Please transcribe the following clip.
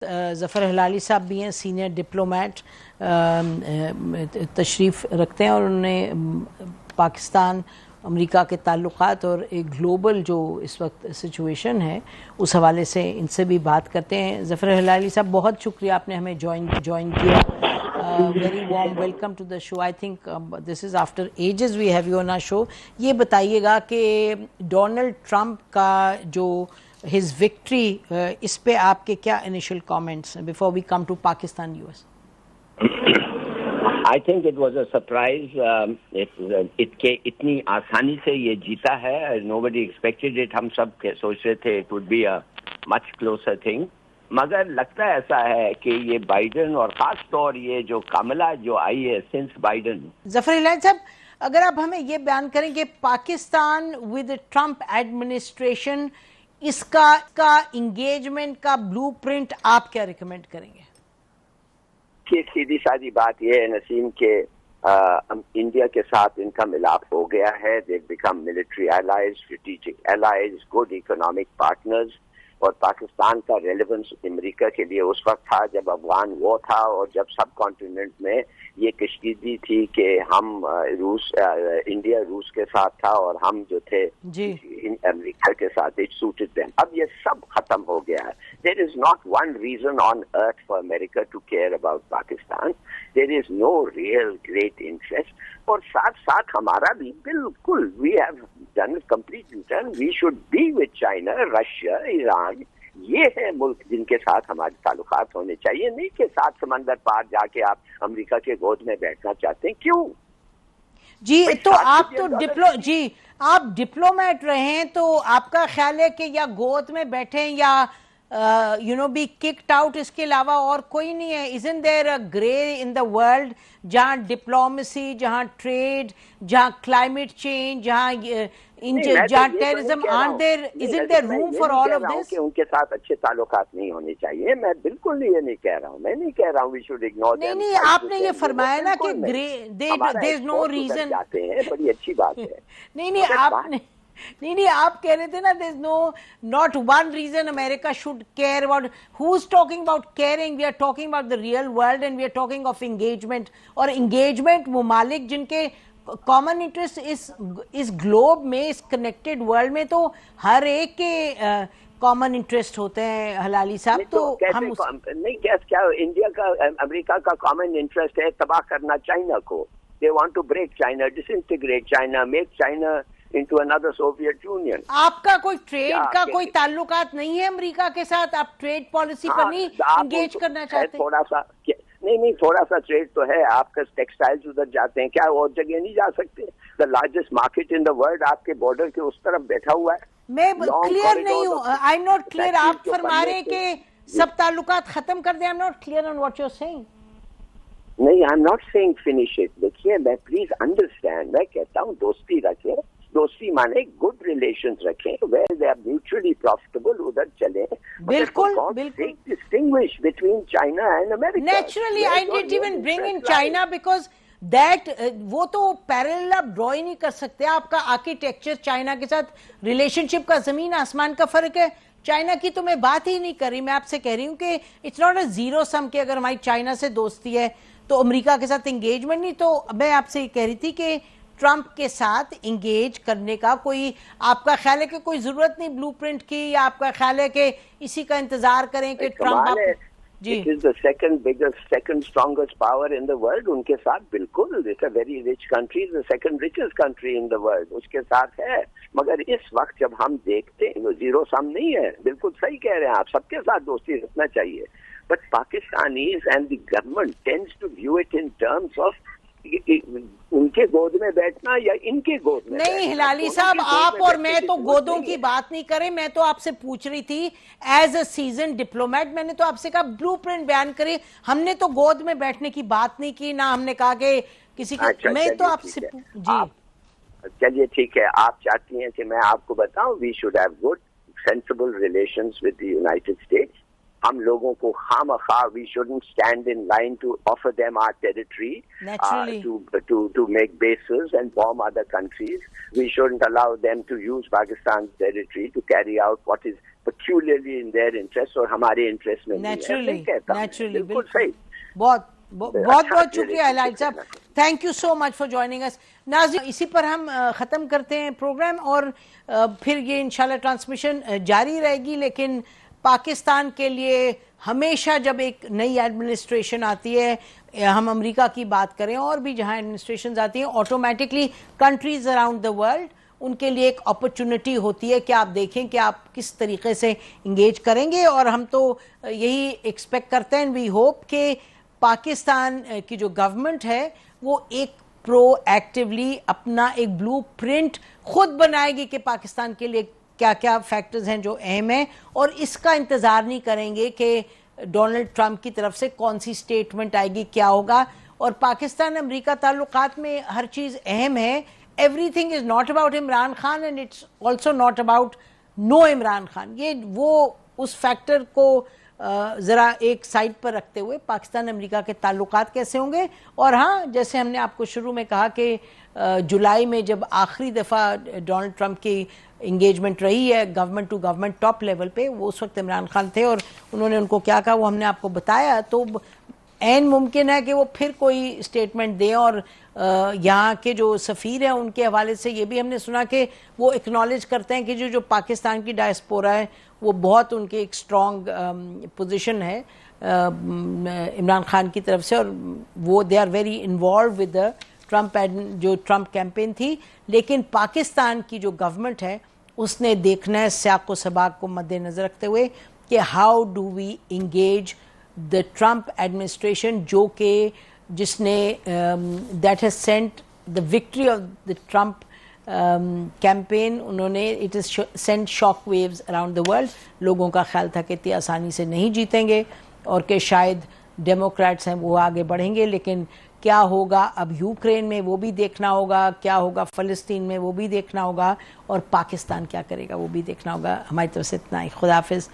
ज़फ़र हिलाली साहब भी हैं, सीनियर डिप्लोमेट, तशरीफ़ रखते हैं और उन्होंने पाकिस्तान अमेरिका के ताल्लुक़ात और एक ग्लोबल जो इस वक्त सिचुएशन है उस हवाले से इनसे भी बात करते हैं। ज़फ़र हिलाली साहब, बहुत शुक्रिया आपने हमें ज्वाइन किया। Very warm welcome to the show. I think this is after ages we have you on our show. ये बताइएगा कि डोनाल्ड ट्रंप का जो his victory, इस पे आपके क्या initial comments before we come to Pakistan US? I think it was a surprise. इतनी आसानी से ये जीता है. Nobody expected it. हम सब सोच रहे थे it would be a much closer thing. मगर लगता है ऐसा है कि ये बाइडन और खास तौर ये जो कमला जो आई है सिंस बाइडन. ज़फ़र हिलाली साहब, अगर आप हमें ये बयान करें कि पाकिस्तान विद ट्रंप एडमिनिस्ट्रेशन इसका इंगेजमेंट का ब्लूप्रिंट आप क्या रिकमेंड करेंगे? कि सीधी सादी बात यह है नसीम के इंडिया के साथ इनका मिलाप हो गया है. They become military allies, strategic allies, good economic partners. और पाकिस्तान का रेलेवेंस अमेरिका के लिए उस वक्त था जब अफगान वॉर था और जब सब कॉन्टिनेंट में ये कशीदगी थी कि हम इंडिया रूस के साथ था और हम जो थे अमेरिका के साथ. It suited them. अब ये सब खत्म हो गया है. There is not one reason on earth for America to care about Pakistan. There is no real great interest. और साथ साथ हमारा भी बिल्कुल we have done complete return. We should be with China, Russia, Iran. ये है मुल्क जिनके साथ हमारे ताल्लुकात होने चाहिए, नहीं कि सात समंदर पार जाके आप अमेरिका के गोद में बैठना चाहते हैं. क्यों जी? तो आप तो आप डिप्लोमेट रहे हैं, तो आपका ख्याल है कि या गोद में बैठे या बी किक्ड आउट, इसके अलावा और कोई नहीं है? Isn't there a grey in the world जहां डिप्लोमेसी, जहां ट्रेड, जहां क्लाइमेट चेंज, जहां terrorism, are there isn't there room for all of this? उनके साथ अच्छे ताल्लुकात नहीं होने चाहिए. मैं बिल्कुल ये नहीं कह रहा हूँ. मैं नहीं कह रहा हूँ वी शुड इग्नोर. नहीं, आपने ये फरमाया ना कि grey there is no reason. जाते हैं, बड़ी अच्छी बात है. नहीं, आप कह रहे थे ना there is not one reason America should care about. Who is talking about caring? We are talking about the real world and we are talking of engagement. और एंगेजमेंट ममालिक जिनके कॉमन इंटरेस्ट इस ग्लोब में, इस connected world में, तो हर एक के कॉमन इंटरेस्ट होते हैं हिलाली साहब. तो हम नहीं क्या इंडिया का अमेरिका का कॉमन इंटरेस्ट है तबाह करना चाइना को. They want to break China, disintegrate China, make China into another Soviet Union. आपका कोई ट्रेड का कोई ताल्लुकात नहीं है अमेरिका के साथ? आप ट्रेड पॉलिसी पर नहीं इंगेज करना चाहते? थोड़ा सा नहीं, थोड़ा सा ट्रेड तो है. आपका टेक्सटाइल्स उधर जाते हैं, क्या और जगह नहीं जा सकते? The largest market in the world आपके बॉर्डर के उस तरफ बैठा हुआ है. मैं क्लियर नहीं हूँ. I am not clear. आप फरमा रहे हैं कि सब ताल्लुकात खत्म कर दे. I am not clear on what you are saying. नहीं, I am not saying finish it. देखिए, मैं प्लीज अंडरस्टैंड. मैं कहता हूँ दोस्ती रखें. दोस्ती माने गुड रिलेशंस रखें, where they are mutually profitable, उधर चले. बिल्कुल. Distinguish between China and America. Naturally I didn't even bring in China because that वो तो पैरेलल आप ड्रॉ ही नहीं कर सकते. आपका आर्किटेक्चर चाइना के साथ रिलेशनशिप का जमीन आसमान का फर्क है. चाइना की तो मैं बात ही नहीं कर रही. मैं आपसे कह रही हूँ कि it's not a zero sum कि अगर हमारी चाइना से दोस्ती है तो अमेरिका के साथ एंगेजमेंट नहीं. तो मैं आपसे ये कह रही थी कि ट्रंप के साथ इंगेज करने का कोई आपका ख्याल है कि कोई जरूरत नहीं ब्लूप्रिंट की, या आपका ख्याल है कि इसी का इंतजार करें कि Trump ji it is the second biggest, second strongest power in the world. उनके साथ बिल्कुल it's a very rich country, the second richest country in the world, उसके साथ है. मगर इस वक्त जब हम देखते हैं वो जीरो सम नहीं है. बिल्कुल सही कह रहे हैं आप, सबके साथ दोस्ती रखना चाहिए. But Pakistanis and the government tends to view it in terms of उनके गोद में बैठना या इनके गोद में. नहीं हिलाली साहब, आप और मैं तो गोदों की बात नहीं करें. मैं तो आपसे पूछ रही थी एज अ सीजन डिप्लोमेट. मैंने तो आपसे कहा ब्लूप्रिंट बयान करें. हमने तो गोद में बैठने की बात नहीं की, ना हमने कहा कि किसी की. मैं तो आपसे जी चलिए ठीक है. आप चाहती हैं कि मैं आपको बताऊं we should have good sensible relations with the United States. हम लोगों को खामखा, we shouldn't stand in line to offer them our territory Naturally. to make bases and bomb other countries. We shouldn't allow them to use Pakistan's territory to carry out what is peculiarly in their interest और हमारे interest में नहीं है। Naturally मैं कहता हूं, naturally बिल्कुल सही। बहुत बहुत अच्छा शुक्रिया हिलाल साहब, thank you so much for joining us. नाज़रीन, इसी पर हम ख़त्म करते हैं प्रोग्राम और फिर ये इंशाल्लाह ट्रांसमिशन जारी रहेगी। लेकिन पाकिस्तान के लिए हमेशा जब एक नई एडमिनिस्ट्रेशन आती है, हम अमेरिका की बात करें और भी जहां एडमिनिस्ट्रेशन आती हैं, automatically countries around the world उनके लिए एक अपॉर्चुनिटी होती है कि आप देखें कि आप किस तरीके से इंगेज करेंगे। और हम तो यही एक्सपेक्ट करते हैं, वी होप कि पाकिस्तान की जो गवर्नमेंट है वो एक प्रोएक्टिवली अपना एक ब्लूप्रिंट खुद बनाएगी कि पाकिस्तान के लिए क्या क्या फैक्टर्स हैं जो अहम हैं, और इसका इंतज़ार नहीं करेंगे कि डोनाल्ड ट्रंप की तरफ से कौन सी स्टेटमेंट आएगी, क्या होगा। और पाकिस्तान अमेरिका ताल्लुकात में हर चीज़ अहम है। Everything is not about Imran Khan and it's also not about no Imran Khan. ये वो उस फैक्टर को ज़रा एक साइड पर रखते हुए पाकिस्तान अमेरिका के ताल्लुकात कैसे होंगे। और हाँ, जैसे हमने आपको शुरू में कहा कि जुलाई में जब आखिरी दफ़ा डोनाल्ड ट्रंप की इंगेजमेंट रही है government to government top level पे, वो उस वक्त इमरान खान थे और उन्होंने उनको क्या कहा वो हमने आपको बताया। तो ऐन मुमकिन है कि वो फिर कोई स्टेटमेंट दें। और यहाँ के जो सफ़ीर हैं उनके हवाले से ये भी हमने सुना कि वो एक्नॉलेज करते हैं कि जो पाकिस्तान की डायस्पोरा है वो बहुत उनकी एक स्ट्रॉन्ग पोजीशन है इमरान खान की तरफ से, और वो they are very involve with the Trump जो ट्रंप कैंपेन थी। लेकिन पाकिस्तान की जो गवर्नमेंट है उसने देखना है सियाक़ व सबाक़ को मद्देनज़र रखते हुए कि how do we engage the Trump administration, जो कि जिसने that has sent the victory of the Trump campaign, उन्होंने it is sent shock waves around the world. लोगों का ख्याल था कि इतनी आसानी से नहीं जीतेंगे और कि शायद डेमोक्रेट्स हैं वो आगे बढ़ेंगे। लेकिन क्या होगा अब यूक्रेन में वो भी देखना होगा, क्या होगा फ़लस्तीन में वो भी देखना होगा, और पाकिस्तान क्या करेगा वो भी देखना होगा। हमारी तरफ से इतना ही, खुदा हाफिज़।